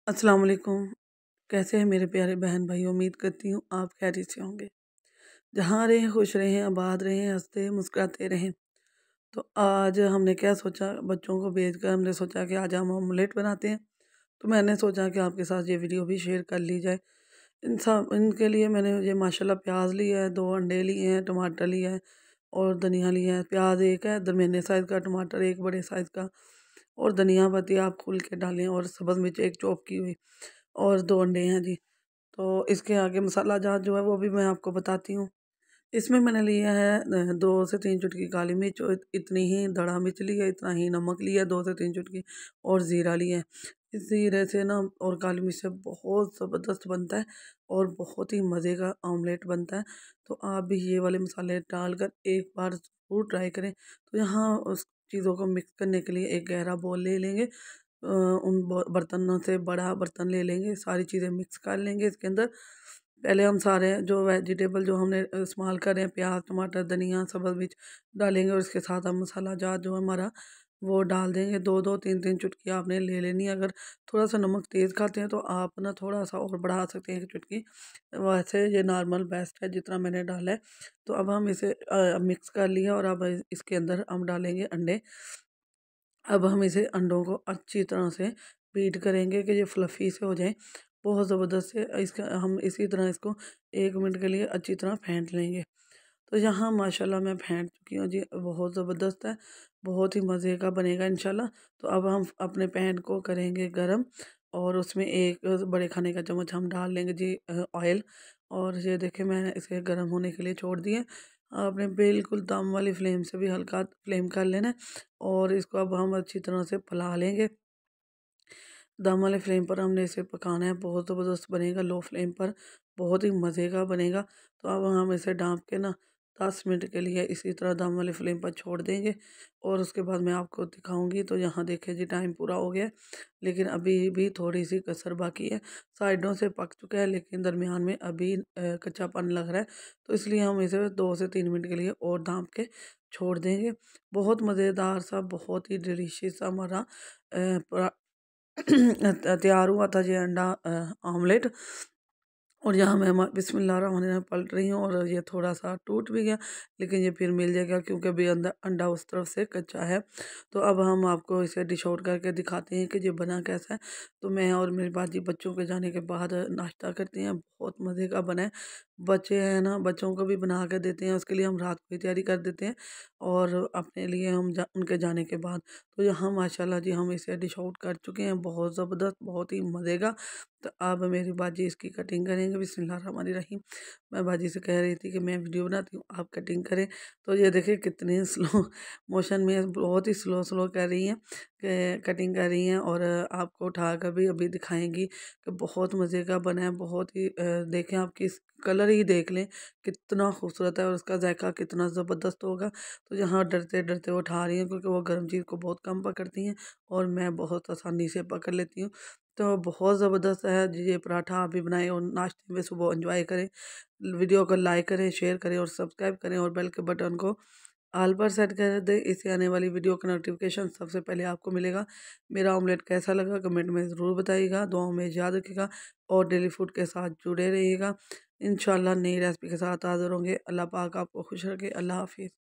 अस्सलाम वालेकुम। कैसे हैं मेरे प्यारे बहन भाई? उम्मीद करती हूँ आप खैरियत से होंगे। जहाँ रहें खुश रहें, आबाद रहें, हंसते मुस्कुराते रहें। तो आज हमने क्या सोचा, बच्चों को भेज कर हमने सोचा कि आज हम ऑमलेट बनाते हैं। तो मैंने सोचा कि आपके साथ ये वीडियो भी शेयर कर ली जाए। इनके लिए मैंने ये माशाल्लाह प्याज लिया है, 2 अंडे लिए हैं, टमाटर लिया है और धनिया लिया है। प्याज एक है, दरमियाने साइज़ का, टमाटर एक बड़े साइज़ का और धनिया पत्ती आप खोल के डालें और सब्ज़ मिर्च एक चॉप की हुई और 2 अंडे हैं जी। तो इसके आगे मसाला जार जो है वो भी मैं आपको बताती हूँ। इसमें मैंने लिया है 2 से 3 चुटकी काली मिर्च और इतनी ही धड़ा मिर्च लिया है, इतना ही नमक लिया है 2 से 3 चुटकी और ज़ीरा लिया है। इस ज़ीरे से ना और काली मिर्च से बहुत ज़बरदस्त बनता है और बहुत ही मज़े का ऑमलेट बनता है। तो आप भी ये वाले मसाले डालकर एक बार ज़रूर ट्राई करें। तो यहाँ उस चीज़ों को मिक्स करने के लिए एक गहरा बाउल ले लेंगे। उन बर्तनों से बड़ा बर्तन ले लेंगे, सारी चीज़ें मिक्स कर लेंगे इसके अंदर। पहले हम सारे जो वेजिटेबल जो हमने इस्तेमाल कर रहे हैं, प्याज, टमाटर, धनिया, सब्ज़ मिर्च डालेंगे और इसके साथ हम मसाला जार जो हमारा वो डाल देंगे। 2-2 3-3 चुटकी आपने ले लेनी है। अगर थोड़ा सा नमक तेज़ खाते हैं तो आप ना थोड़ा सा और बढ़ा सकते हैं 1 चुटकी। वैसे ये नॉर्मल बेस्ट है जितना मैंने डाला है। तो अब हम इसे मिक्स कर लिया और अब इसके अंदर हम डालेंगे अंडे। अब हम इसे अंडों को अच्छी तरह से बीट करेंगे कि ये फ्लफ़ी से हो जाए, बहुत ज़बरदस्त से। इसका हम इसी तरह इसको 1 मिनट के लिए अच्छी तरह फेंट लेंगे। तो यहाँ माशाल्लाह मैं फेंट चुकी हूँ जी, बहुत ज़बरदस्त है, बहुत ही मज़े का बनेगा इंशाल्लाह। तो अब हम अपने पैन को करेंगे गरम और उसमें 1 बड़े खाने का चम्मच हम डाल लेंगे जी ऑयल। और ये देखिए मैंने इसे गर्म होने के लिए छोड़ दिया। आपने बिल्कुल दम वाली फ्लेम से भी हल्का फ्लेम कर लेना है और इसको अब हम अच्छी तरह से पला लेंगे। दम वाले फ्लेम पर हमने इसे पकाना है, बहुत ज़बरदस्त बनेगा। लो फ्लेम पर बहुत ही मज़े का बनेगा। तो अब हम इसे ढाँप के ना 10 मिनट के लिए इसी तरह दम वाले फ्लेम पर छोड़ देंगे और उसके बाद मैं आपको दिखाऊंगी। तो यहाँ देखिए जी टाइम पूरा हो गया है, लेकिन अभी भी थोड़ी सी कसर बाकी है। साइडों से पक चुका है लेकिन दरमियान में अभी कच्चापन लग रहा है। तो इसलिए हम इसे 2 से 3 मिनट के लिए और ढाँप के छोड़ देंगे। बहुत मज़ेदार सा, बहुत ही डिलीशियस सा हमारा तैयार हुआ था ये अंडा ऑमलेट। और यहाँ मैं बिस्मिल्लाहिर्रहमानिर्रहीम पलट रही हूँ और ये थोड़ा-सा टूट भी गया, लेकिन ये फिर मिल जाएगा क्योंकि अभी अंडा उस तरफ से कच्चा है। तो अब हम आपको इसे डिश आउट करके दिखाते हैं कि ये बना कैसा है। तो मैं और मेरी बाजी बच्चों के जाने के बाद नाश्ता करते हैं, बहुत मज़े का बना है। बच्चे हैं ना, बच्चों को भी बना के देते हैं, उसके लिए हम रात को ही तैयारी कर देते हैं और अपने लिए हम उनके जाने के बाद। तो यहाँ माशाल्लाह जी हम इसे डिश आउट कर चुके हैं, बहुत ज़बरदस्त, बहुत ही मज़े का। तो अब मेरी बाजी इसकी कटिंग करेंगे। बिस्मिल्लाहिर्रहमानिर्रहीम। मैं बाजी से कह रही थी कि मैं वीडियो बनाती हूँ, आप कटिंग करें। तो ये देखिए कितने स्लो मोशन में बहुत ही स्लो स्लो कर रही हैं कि कटिंग कर रही हैं और आपको उठा कर भी अभी दिखाएंगी कि बहुत मज़े का बना है। बहुत ही देखें, आपकी कलर ही देख लें कितना खूबसूरत है और उसका जायका कितना ज़बरदस्त होगा। तो यहाँ डरते डरते वो उठा रही हैं क्योंकि वो गर्म चीज़ को बहुत कम पकड़ती हैं और मैं बहुत आसानी से पकड़ लेती हूँ। तो बहुत ज़बरदस्त है जी, ये पराठा आप भी बनाएं और नाश्ते में सुबह एंजॉय करें। वीडियो को लाइक करें, शेयर करें और सब्सक्राइब करें और बेल के बटन को ऑल पर सेट कर दें। इससे आने वाली वीडियो का नोटिफिकेशन सबसे पहले आपको मिलेगा। मेरा ऑमलेट कैसा लगा कमेंट में ज़रूर बताइएगा। दुआओं में याद रखिएगा और डेली फूड के साथ जुड़े रहिएगा। इंशाल्लाह नई रेसिपी के साथ हाज़िर होंगे। अल्लाह पाक आपको खुश रखे। अल्लाह हाफ़िज़।